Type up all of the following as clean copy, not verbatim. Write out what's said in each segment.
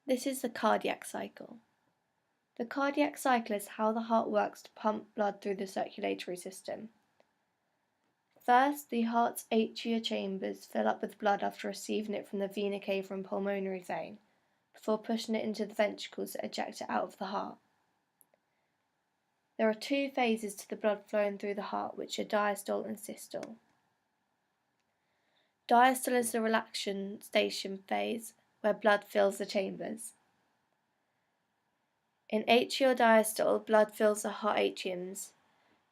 This is the cardiac cycle. The cardiac cycle is how the heart works to pump blood through the circulatory system. First, the heart's atrial chambers fill up with blood after receiving it from the vena cava and pulmonary vein, before pushing it into the ventricles that eject it out of the heart. There are two phases to the blood flowing through the heart, which are diastole and systole. Diastole is the relaxation phase, where blood fills the chambers. In atrial diastole, blood fills the heart atriums,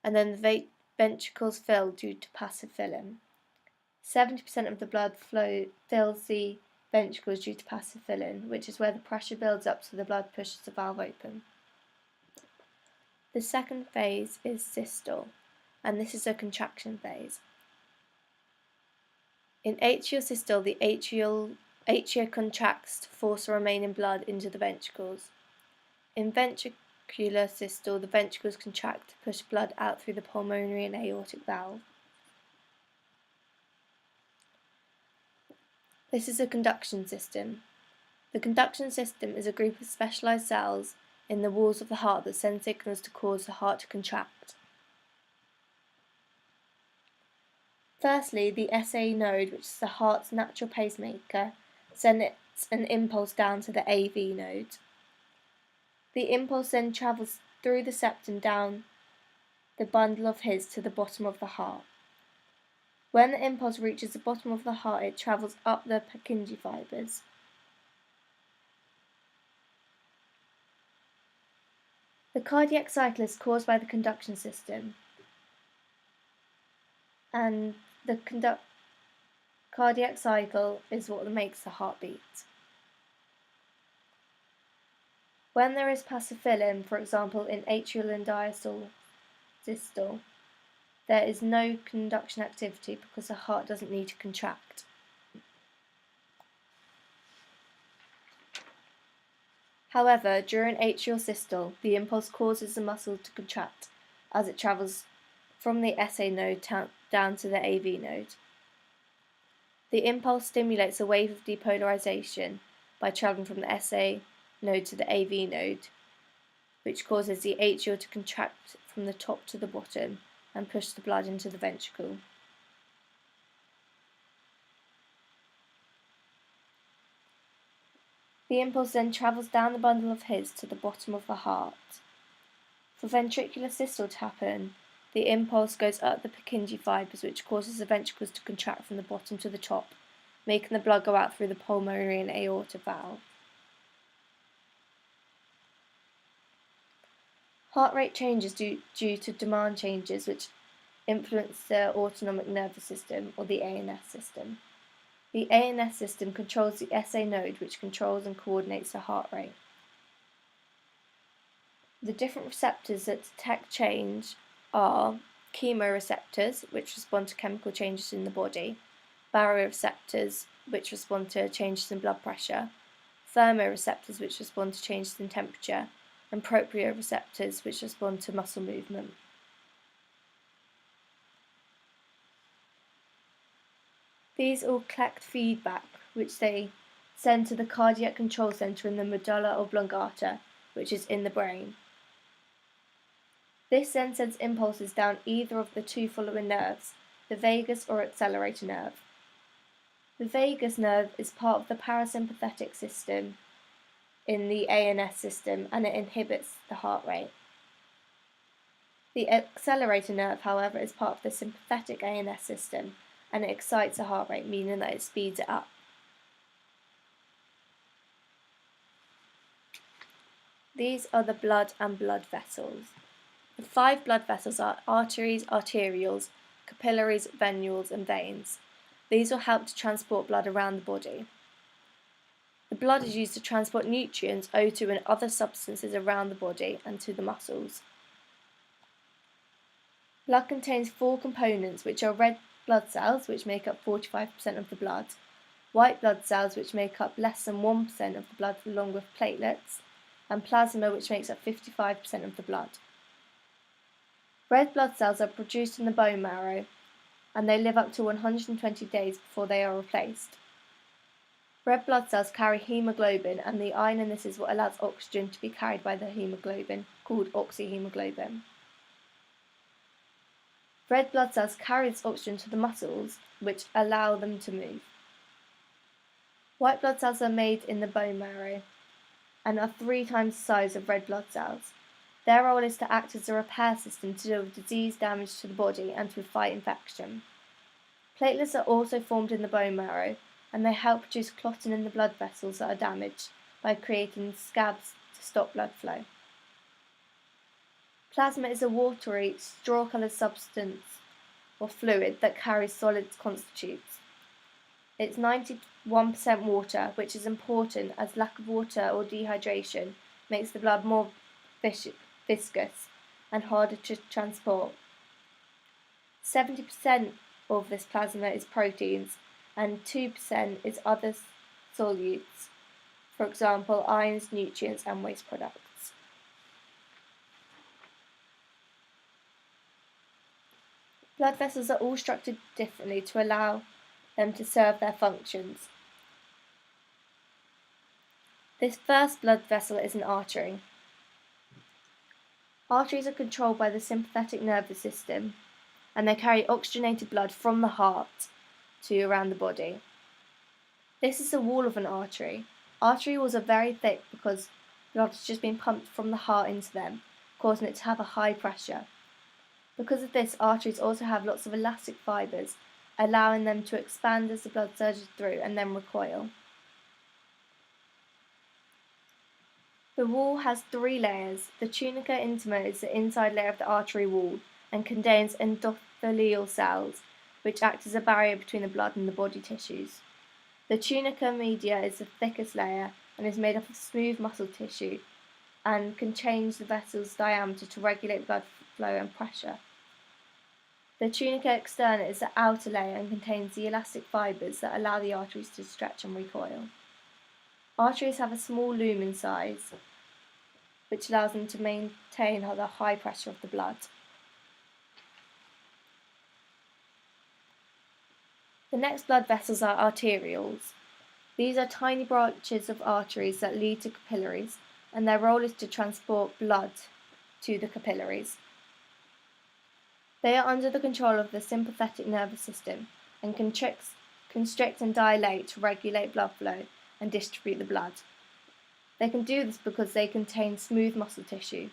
and then the ventricles fill due to passive filling. 70% of the blood flow fills the ventricles due to passive filling, which is where the pressure builds up so the blood pushes the valve open. The second phase is systole, and this is a contraction phase. In atrial systole, the atria contracts to force the remaining blood into the ventricles. In ventricular systole, the ventricles contract to push blood out through the pulmonary and aortic valve. This is a conduction system. The conduction system is a group of specialized cells in the walls of the heart that send signals to cause the heart to contract. Firstly, the SA node, which is the heart's natural pacemaker, sends an impulse down to the AV node. The impulse then travels through the septum down the bundle of His to the bottom of the heart. When the impulse reaches the bottom of the heart, it travels up the Purkinje fibers. The cardiac cycle is caused by the conduction system, and the cardiac cycle is what makes the heart beat. When there is passive filling, for example in atrial and systole, there is no conduction activity because the heart doesn't need to contract. However, during atrial systole, the impulse causes the muscle to contract as it travels from the SA node down to the AV node. The impulse stimulates a wave of depolarization by traveling from the SA node to the AV node, which causes the atrial to contract from the top to the bottom and push the blood into the ventricle. The impulse then travels down the bundle of His to the bottom of the heart. For ventricular systole to happen, the impulse goes up the Purkinje fibers, which causes the ventricles to contract from the bottom to the top, making the blood go out through the pulmonary and aorta valve. Heart rate changes due to demand changes which influence the autonomic nervous system, or the ANS system. The ANS system controls the SA node, which controls and coordinates the heart rate. The different receptors that detect change are chemoreceptors, which respond to chemical changes in the body, baroreceptors, which respond to changes in blood pressure, thermoreceptors, which respond to changes in temperature, and proprioceptors, which respond to muscle movement. These all collect feedback, which they send to the cardiac control center in the medulla oblongata, which is in the brain. This then sends impulses down either of the two following nerves, the vagus or accelerator nerve. The vagus nerve is part of the parasympathetic system in the ANS system, and it inhibits the heart rate. The accelerator nerve, however, is part of the sympathetic ANS system, and it excites the heart rate, meaning that it speeds it up. These are the blood and blood vessels. The 5 blood vessels are arteries, arterioles, capillaries, venules, and veins. These will help to transport blood around the body. The blood is used to transport nutrients, O2 and other substances around the body and to the muscles. Blood contains 4 components, which are red blood cells, which make up 45% of the blood, white blood cells, which make up less than 1% of the blood along with platelets, and plasma, which makes up 55% of the blood. Red blood cells are produced in the bone marrow, and they live up to 120 days before they are replaced. Red blood cells carry hemoglobin, and the iron in this is what allows oxygen to be carried by the hemoglobin, called oxyhemoglobin. Red blood cells carry this oxygen to the muscles, which allow them to move. White blood cells are made in the bone marrow and are 3 times the size of red blood cells. Their role is to act as a repair system to deal with disease damage to the body and to fight infection. Platelets are also formed in the bone marrow, and they help produce clotting in the blood vessels that are damaged by creating scabs to stop blood flow. Plasma is a watery, straw-coloured substance or fluid that carries solid constituents. It's 91% water, which is important as lack of water or dehydration makes the blood more viscous and harder to transport. 70% of this plasma is proteins and 2% is other solutes, for example ions, nutrients and waste products. Blood vessels are all structured differently to allow them to serve their functions. This first blood vessel is an artery. Arteries are controlled by the sympathetic nervous system, and they carry oxygenated blood from the heart to around the body. This is the wall of an artery. Artery walls are very thick because blood has just been pumped from the heart into them, causing it to have a high pressure. Because of this, arteries also have lots of elastic fibres, allowing them to expand as the blood surges through and then recoil. The wall has 3 layers. The tunica intima is the inside layer of the artery wall and contains endothelial cells, which act as a barrier between the blood and the body tissues. The tunica media is the thickest layer and is made up of smooth muscle tissue and can change the vessel's diameter to regulate blood flow and pressure. The tunica externa is the outer layer and contains the elastic fibres that allow the arteries to stretch and recoil. Arteries have a small lumen size, which allows them to maintain the high pressure of the blood. The next blood vessels are arterioles. These are tiny branches of arteries that lead to capillaries, and their role is to transport blood to the capillaries. They are under the control of the sympathetic nervous system and constrict and dilate to regulate blood flow and distribute the blood. They can do this because they contain smooth muscle tissue.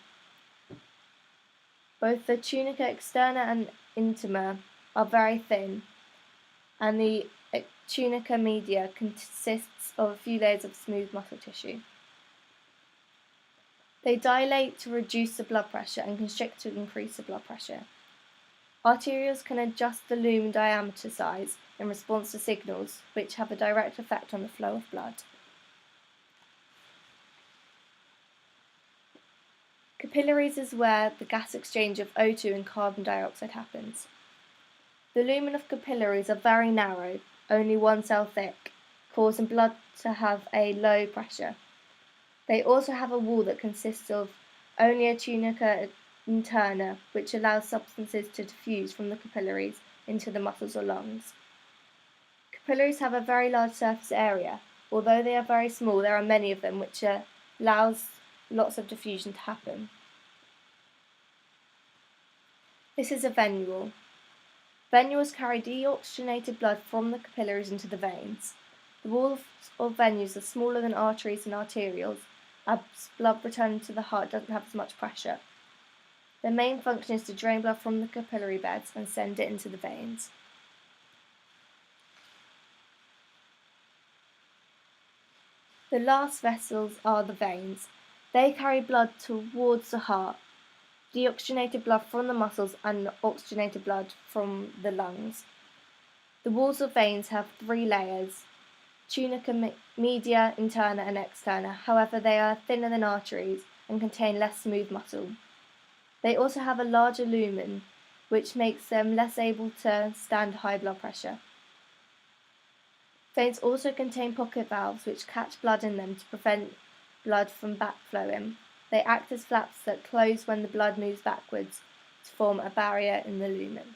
Both the tunica externa and intima are very thin, and the tunica media consists of a few layers of smooth muscle tissue. They dilate to reduce the blood pressure and constrict to increase the blood pressure. Arterioles can adjust the lumen diameter size in response to signals, which have a direct effect on the flow of blood. Capillaries is where the gas exchange of O2 and carbon dioxide happens. The lumen of capillaries are very narrow, only 1 cell thick, causing blood to have a low pressure. They also have a wall that consists of only a tunica interna, which allows substances to diffuse from the capillaries into the muscles or lungs. Capillaries have a very large surface area. Although they are very small, there are many of them, which allows lots of diffusion to happen. This is a venule. Venules carry deoxygenated blood from the capillaries into the veins. The walls of venules are smaller than arteries and arterioles, as blood returning to the heart doesn't have as much pressure. Their main function is to drain blood from the capillary beds and send it into the veins. The last vessels are the veins. They carry blood towards the heart, deoxygenated blood from the muscles and oxygenated blood from the lungs. The walls of veins have 3 layers, tunica media, interna and externa. However, they are thinner than arteries and contain less smooth muscle. They also have a larger lumen, which makes them less able to stand high blood pressure. Veins also contain pocket valves which catch blood in them to prevent blood from backflowing. They act as flaps that close when the blood moves backwards to form a barrier in the lumen.